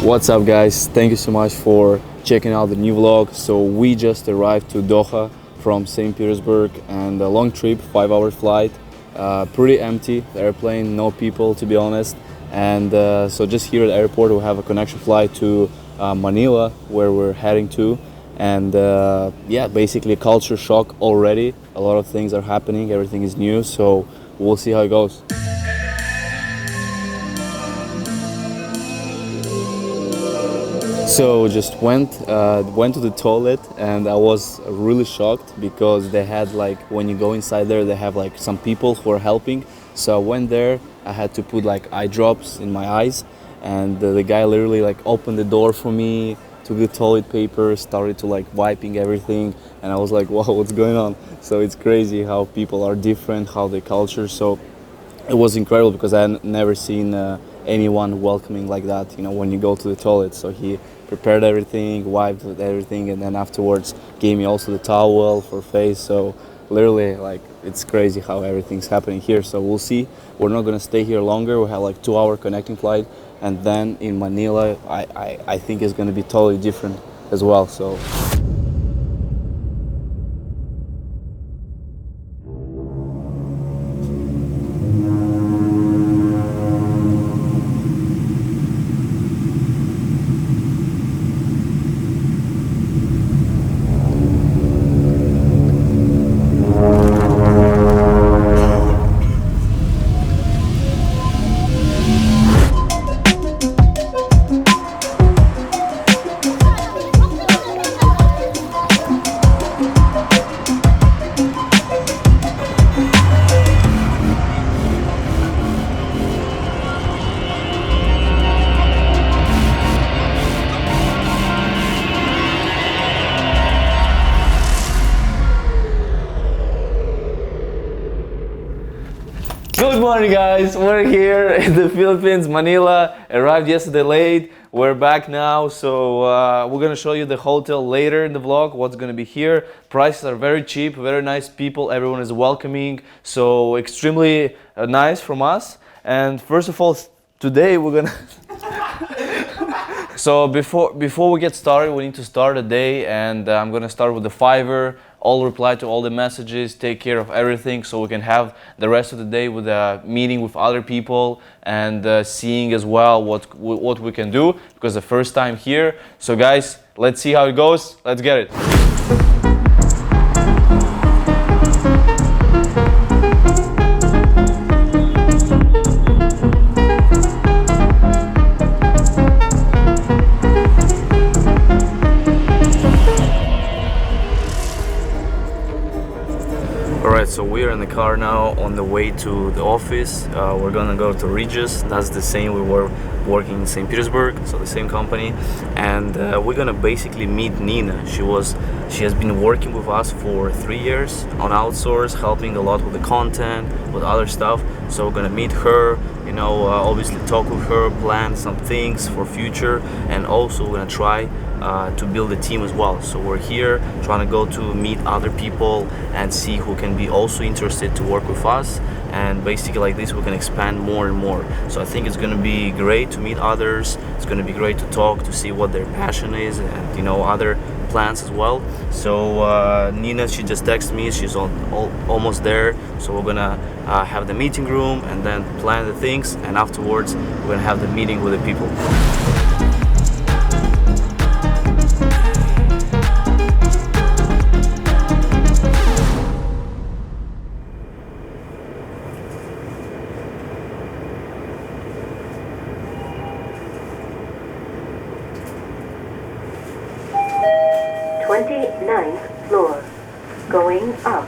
What's up, guys? Thank you so much for checking out the new vlog. So we just arrived to Doha from St. Petersburg, and a long trip, 5-hour flight, pretty empty, the airplane, no people to be honest. And so just here at the airport we have a connection flight to Manila, where we're heading to. And yeah, basically a culture shock already. A lot of things are happening, everything is new, so we'll see how it goes. So just went to the toilet, and I was really shocked because they had, like, when you go inside there, they have like some people who are helping. So I went there, I had to put like eye drops in my eyes, and the guy literally like opened the door for me, took the toilet paper, started to like wiping everything, and I was like, wow, what's going on? So it's crazy how people are different, how they culture. So it was incredible because I had never seen anyone welcoming like that, you know, when you go to the toilet. So he prepared everything, wiped with everything, and then afterwards gave me also the towel for face. So literally, like, it's crazy how everything's happening here. So we'll see. We're not gonna stay here longer. We have like 2-hour connecting flight, and then in Manila I think it's gonna be totally different as well. So good morning, guys. We're here in the Philippines, Manila. Arrived yesterday late. We're back now, so we're gonna show you the hotel later in the vlog, what's gonna be here. Prices are very cheap, very nice people, everyone is welcoming, so extremely nice from us. And first of all, today we're gonna so before we get started, we need to start a day, and I'm gonna start with the Fiverr. I'll reply to all the messages, take care of everything, so we can have the rest of the day with a meeting with other people and seeing as well what we can do, because the first time here. So guys, let's see how it goes. Let's get it. Alright, so we are in the car now on the way to the office. We're gonna go to Regis. That's the same we were working in St. Petersburg, so the same company. And we're gonna basically meet Nina. She has been working with us for 3 years on outsource, helping a lot with the content, with other stuff. So we're gonna meet her, you know, obviously talk with her, plan some things for future, and also we're gonna try to build a team as well. So we're here trying to go to meet other people and see who can be also interested to work with us, and basically like this we can expand more and more. So I think it's going to be great to meet others. It's going to be great to talk, to see what their passion is, and, you know, other plans as well. So Nina, she just texted me, she's almost there. So we're gonna have the meeting room and then plan the things, and afterwards we're gonna have the meeting with the people. Ninth floor. Going up.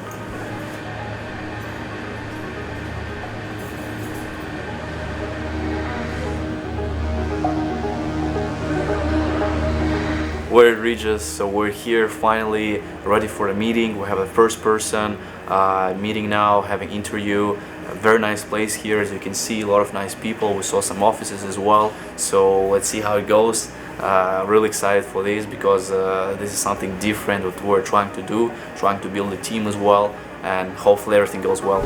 We're at Regis, so we're here finally ready for a meeting. We have the first person meeting now, having interview. A very nice place here, as you can see, a lot of nice people. We saw some offices as well, so let's see how it goes. Really excited for this because this is something different what we're trying to do, trying to build a team as well, and hopefully everything goes well.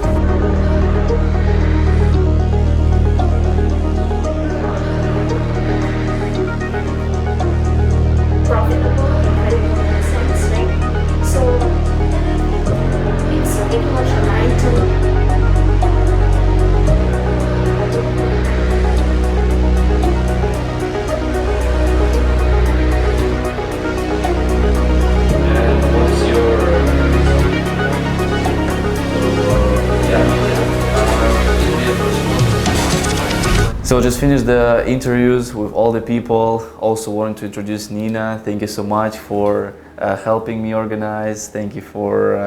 So just finished the interviews with all the people. Also wanted to introduce Nina. Thank you so much for helping me organize. Thank you for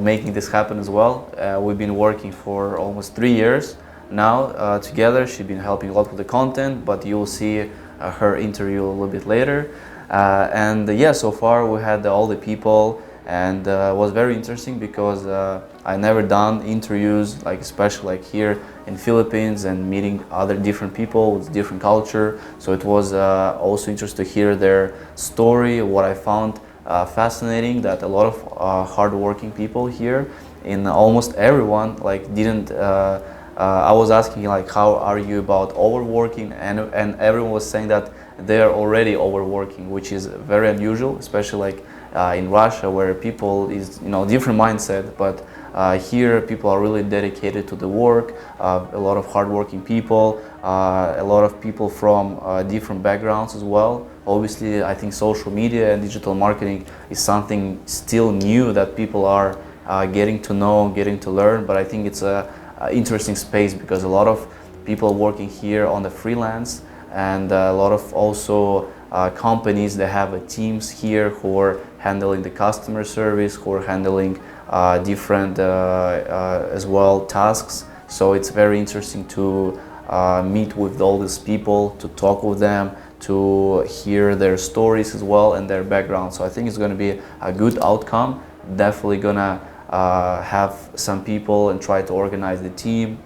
making this happen as well. We've been working for almost 3 years now together. She's been helping a lot with the content, but you'll see her interview a little bit later. So far we had all the people, and it was very interesting because I never done interviews especially here in Philippines and meeting other different people with different culture. So it was also interesting to hear their story. What I found fascinating, that a lot of hardworking people here, in almost everyone didn't. I was asking how are you about overworking, and everyone was saying that they are already overworking, which is very unusual, especially in Russia, where people is different mindset, but here people are really dedicated to the work. A lot of hardworking people, a lot of people from different backgrounds as well. Obviously, I think social media and digital marketing is something still new that people are getting to know, getting to learn. But I think it's a interesting space because a lot of people working here on the freelance, and a lot of also companies that have teams here who are handling the customer service, who are handling different as well tasks. So it's very interesting to meet with all these people, to talk with them, to hear their stories as well and their background. So I think it's going to be a good outcome. Definitely gonna have some people and try to organize the team.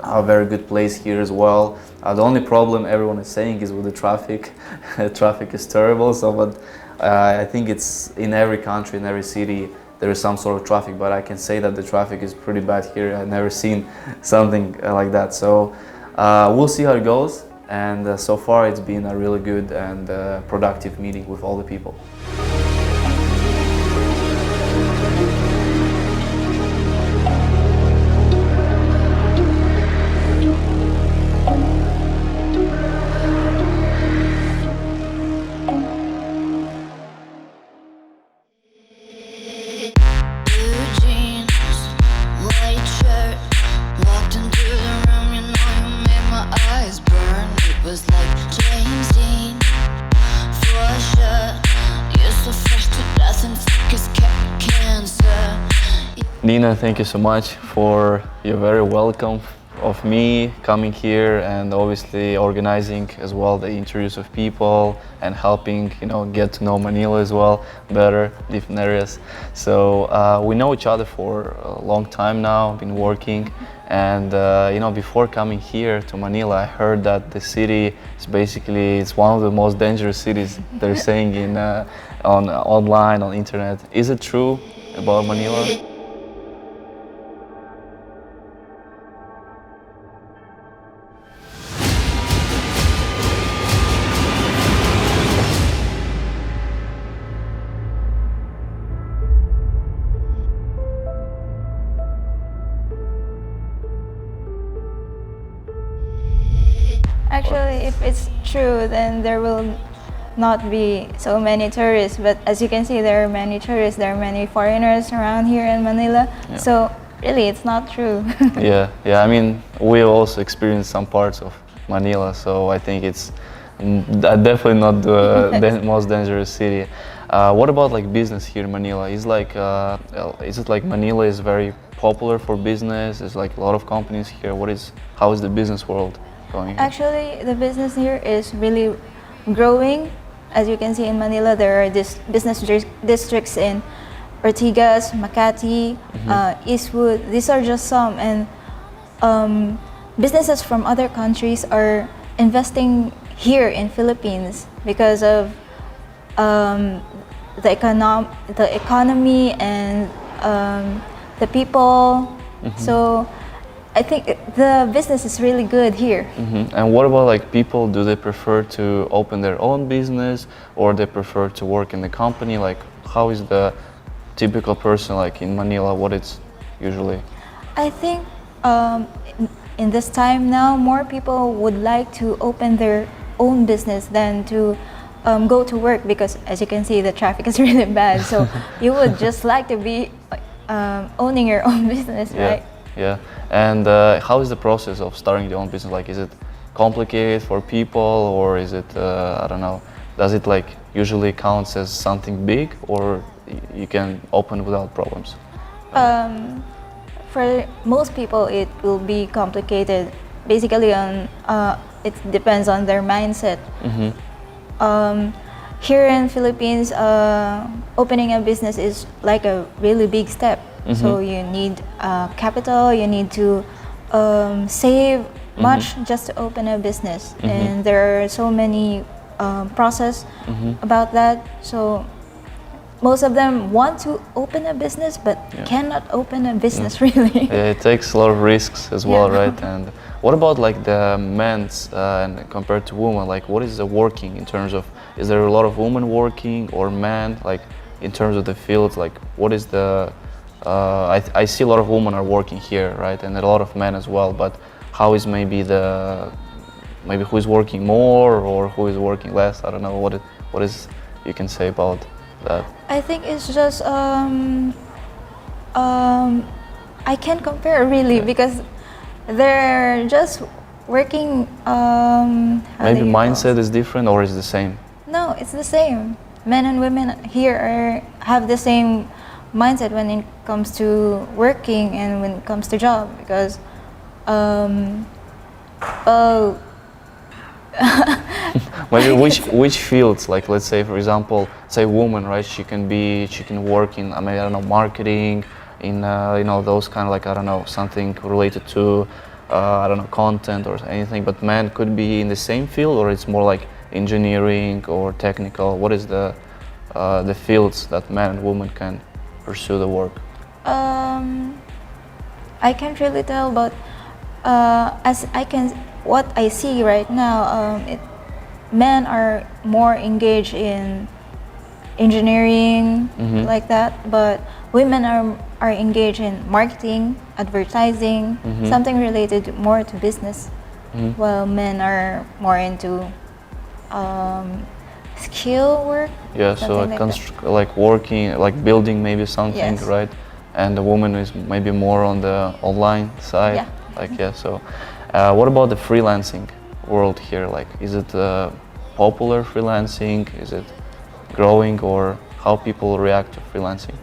A very good place here as well. The only problem everyone is saying is with the traffic. Traffic is terrible. So, but I think it's in every country, in every city, there is some sort of traffic. But I can say that the traffic is pretty bad here. I've never seen something like that. So we'll see how it goes. And so far, it's been a really good and productive meeting with all the people. Nina, thank you so much for your very welcome of me coming here, and obviously organizing as well the interviews of people and helping get to know Manila as well better, different areas. So we know each other for a long time now, been working, and before coming here to Manila, I heard that the city is basically it's one of the most dangerous cities they're saying in online on internet. Is it true about Manila? Actually, if it's true, then there will not be so many tourists. But as you can see, there are many tourists, there are many foreigners around here in Manila. Yeah. So really, it's not true. Yeah. I mean, we also experienced some parts of Manila, so I think it's definitely not the most dangerous city. What about business here in Manila? Is it Manila is very popular for business? Is a lot of companies here? How is the business world going here? Actually, the business here is really growing. As you can see in Manila, there are business districts in Ortigas, Makati, Eastwood. These are just some, and businesses from other countries are investing here in Philippines because of the economy and the people. So I think the business is really good here. And what about people? Do they prefer to open their own business, or they prefer to work in the company? How is the typical person in Manila? What it's usually? I think in this time now, more people would like to open their own business than to go to work, because as you can see, the traffic is really bad. So you would just like to be owning your own business, right? Yeah. And how is the process of starting your own business? Is it complicated for people, or is it I don't know? Does it like usually counts as something big, or you can open without problems? For most people, it will be complicated. Basically, it depends on their mindset. Here in Philippines, opening a business is like a really big step. So you need capital. You need to save much just to open a business, and there are so many process about that. So most of them want to open a business but cannot open a business really. Yeah, it takes a lot of risks as well, right? And what about like the men's and compared to women, like what is the working in terms of, is there a lot of women working or men, like in terms of the fields, like what is the I see a lot of women are working here, right, and a lot of men as well, but how is maybe who is working more or who is working less? I don't know what is you can say about that. I think it's just I can't compare really because they're just working. Maybe mindset is different or is the same? No, it's the same. Men and women here have the same mindset when it comes to working and when it comes to job because maybe which fields, like let's say for example, say woman, right, she can work in, I mean, I don't know, marketing, in those kind of like, I don't know, something related to I don't know, content or anything, but men could be in the same field or it's more like engineering or technical. What is the fields that men and women can pursue the work? I can't really tell, but what I see right now, men are more engaged in engineering like that, but women are engaged in marketing, advertising, something related more to business, while men are more into skill work. Yeah, so like working, like building maybe something, yes. Right? And the woman is maybe more on the online side. Yeah. Like, yeah, so what about the freelancing world here? Like, is it popular freelancing? Is it growing, or how people react to freelancing?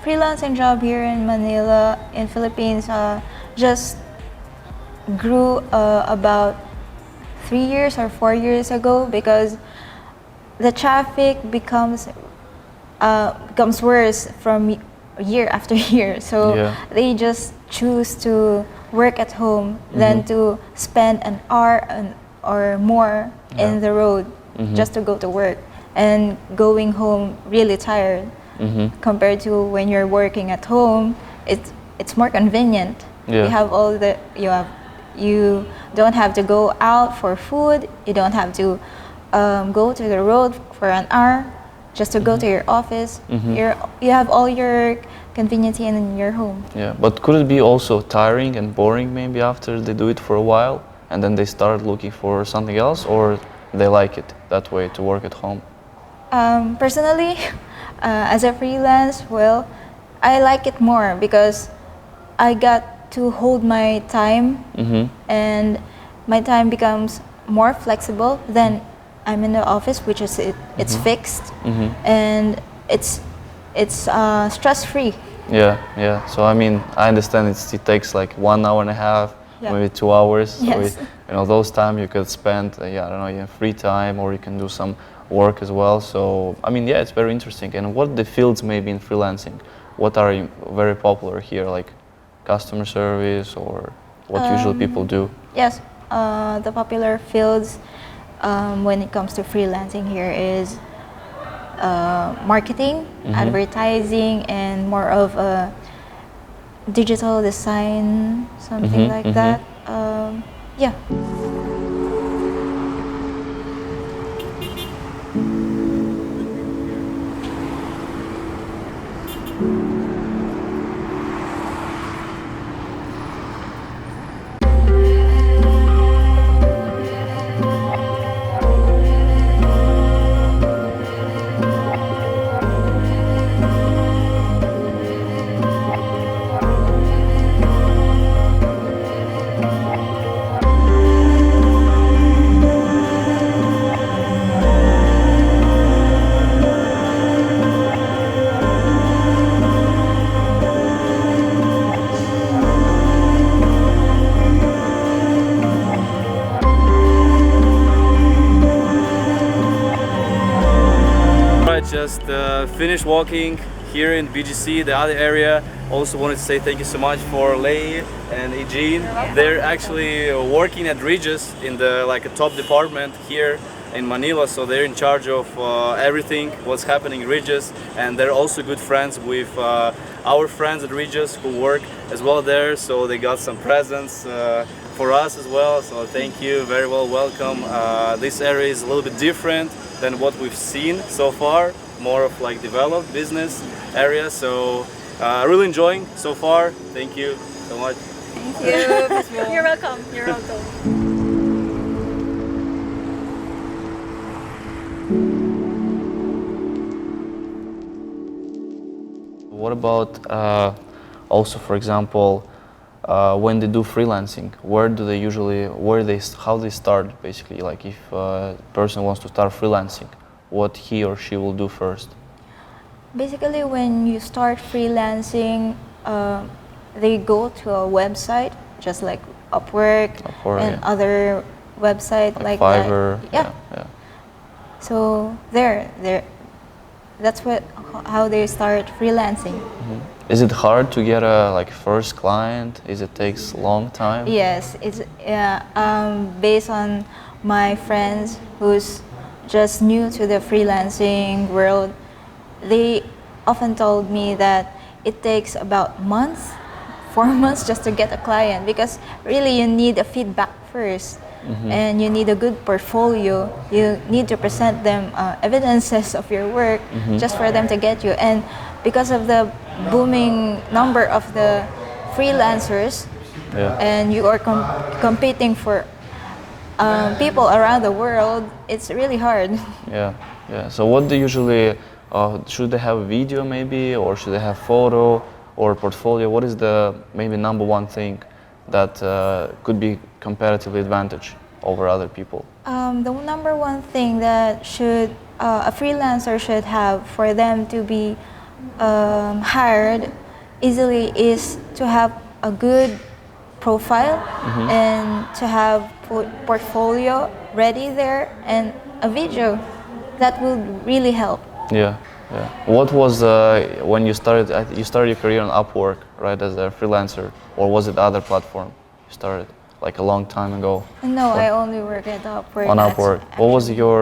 Freelancing job here in Manila, in Philippines, just grew about 3 years or 4 years ago because the traffic becomes worse from year after year. So they just choose to work at home than to spend an hour or more in the road just to go to work and going home really tired. Compared to when you're working at home, it's more convenient. Yeah. You don't have to go out for food. You don't have to go to the road for an hour just to go to your office. You have all your convenience in your home. Yeah, but could it be also tiring and boring maybe after they do it for a while and then they start looking for something else, or they like it that way to work at home? Personally, as a freelance, well, I like it more because I got to hold my time and my time becomes more flexible than I'm in the office, which is it's fixed and it's stress-free. Yeah. So I mean, I understand it takes like 1 hour and a half, maybe 2 hours. Yes. So those time you could spend, I don't know, you have free time, or you can do some work as well. So I mean, it's very interesting. And what the fields maybe in freelancing? What are very popular here, like customer service, or what usually people do? Yes, the popular fields when it comes to freelancing here is marketing, advertising, and more of a digital design, something like that. Yeah. finished walking here in BGC, the other area. Also wanted to say thank you so much for Lei and Eugene. They're actually working at Regis in the like a top department here in Manila, so they're in charge of everything what's happening in Regis, and they're also good friends with our friends at Regis who work as well there, so they got some presents for us as well, so thank you, very well welcome. This area is a little bit different than what we've seen so far, more of like developed business area, so really enjoying so far. Thank you so much. Thank you. You're welcome. You're welcome. What about also, for example, when they do freelancing, where do they usually, how they start basically? Like if a person wants to start freelancing, what he or she will do first? Basically, when you start freelancing, they go to a website, just like Upwork and yeah. other websites like Fiverr. that. Yeah. So that's how they start freelancing. Mm-hmm. Is it hard to get a like first client? It takes a long time? Yes, it's based on my friends who's just new to the freelancing world. They often told me that it takes about months, 4 months just to get a client, because really you need a feedback first. Mm-hmm. And you need a good portfolio. You need to present them evidences of your work, mm-hmm. just for them to get you. And because of the booming number of the freelancers, yeah. and you are competing for people around the world, it's really hard. Yeah. So what do usually, should they have a video maybe, or should they have photo or portfolio? What is the maybe number one thing that could be comparatively advantage over other people? The number one thing that a freelancer should have for them to be hired easily is to have a good profile, mm-hmm. and to have portfolio ready there and a video. That will really help. Yeah. What was when you started? You started your career on Upwork, right, as a freelancer, or was it other platform you started like a long time ago? No, I only work at Upwork. On Upwork. What was your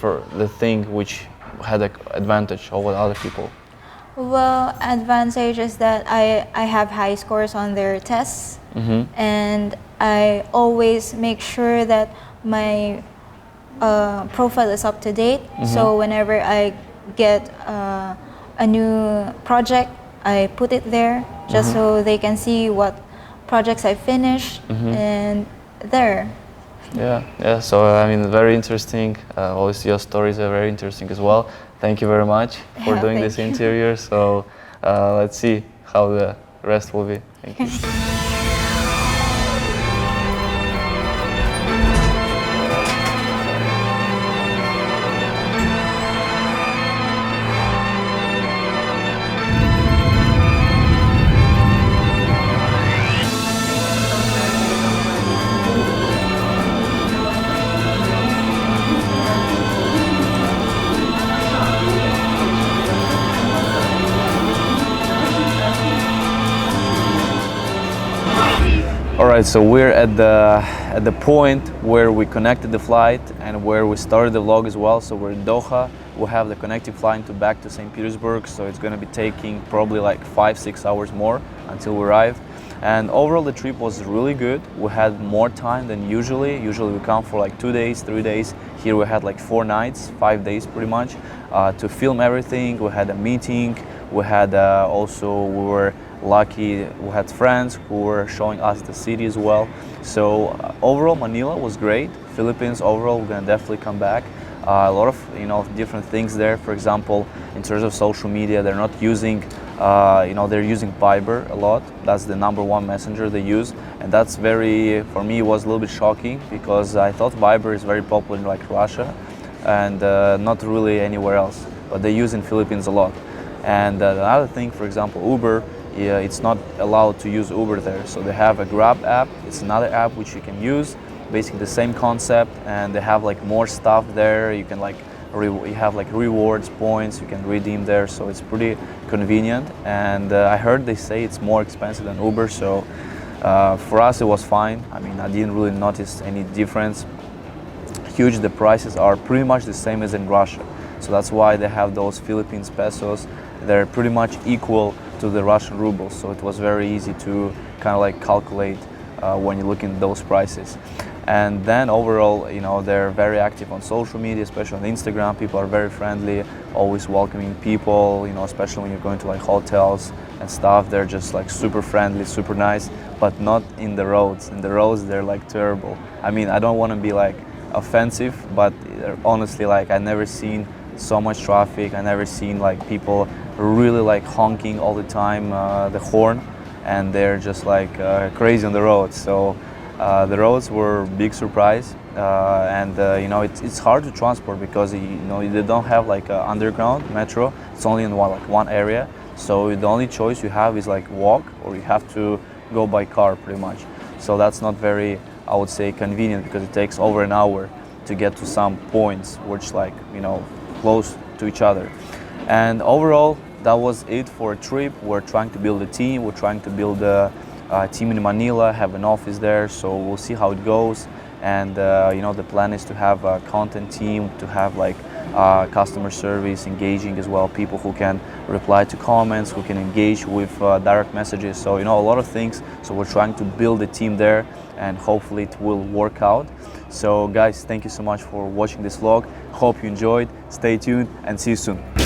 for the thing which had an advantage over other people? Well, advantage is that I have high scores on their tests, mm-hmm. and I always make sure that my profile is up to date. Mm-hmm. So whenever I get a new project, I put it there just, mm-hmm. so they can see what projects I finished, mm-hmm. and there. Yeah. So I mean, very interesting. Always your stories are very interesting as well. Thank you very much for doing this interview. So let's see how the rest will be. Thank you. Alright, so we're at the point where we connected the flight and where we started the vlog as well. So we're in Doha. We'll have the connecting flight back to St. Petersburg, so it's going to be taking probably like 5-6 hours more until we arrive. And overall the trip was really good. We had more time than usually. Usually we come for like 2 days, 3 days. Here we had like 4 nights, 5 days pretty much, to film everything. We had a meeting. We had we were lucky, we had friends who were showing us the city as well. So overall Manila was great. Philippines overall, we're gonna definitely come back. A lot of different things there. For example, in terms of social media, they're not using they're using Fiverr a lot. That's the #1 messenger they use, and that's for me it was a little bit shocking, because I thought Fiverr is very popular in like Russia and not really anywhere else, but they use in Philippines a lot. And another thing, for example, Uber, it's not allowed to use Uber there. So they have a Grab app. It's another app which you can use, basically the same concept, and they have like more stuff there. You can like you have like rewards points you can redeem there, so it's pretty convenient. And I heard they say it's more expensive than Uber, so for us it was fine. I mean, I didn't really notice any difference. Huge, the prices are pretty much the same as in Russia, so that's why they have those Philippines pesos. They're pretty much equal to the Russian rubles, so it was very easy to kind of like calculate when you look at those prices. And then overall, you know, they're very active on social media, especially on Instagram. People are very friendly, always welcoming people, you know, especially when you're going to like hotels and stuff. They're just like super friendly, super nice, but not in the roads. In the roads, they're like terrible. I mean, I don't want to be like offensive, but honestly, like I never seen so much traffic. I never seen like people really like honking all the time, the horn, and they're just like crazy on the roads. So the roads were a big surprise, and you know, it's hard to transport because you know they don't have like an underground metro. It's only in one area, so the only choice you have is like walk, or you have to go by car pretty much. So that's not very, I would say, convenient, because it takes over an hour to get to some points which like, you know, close to each other. And overall, that was it for a trip. We're trying to build a team. We're trying to build a team in Manila, have an office there, so we'll see how it goes. And you know, the plan is to have a content team, to have like customer service engaging as well, people who can reply to comments, who can engage with direct messages. So you know, a lot of things. So we're trying to build a team there, and hopefully it will work out. So guys, thank you so much for watching this vlog. Hope you enjoyed. Stay tuned and see you soon.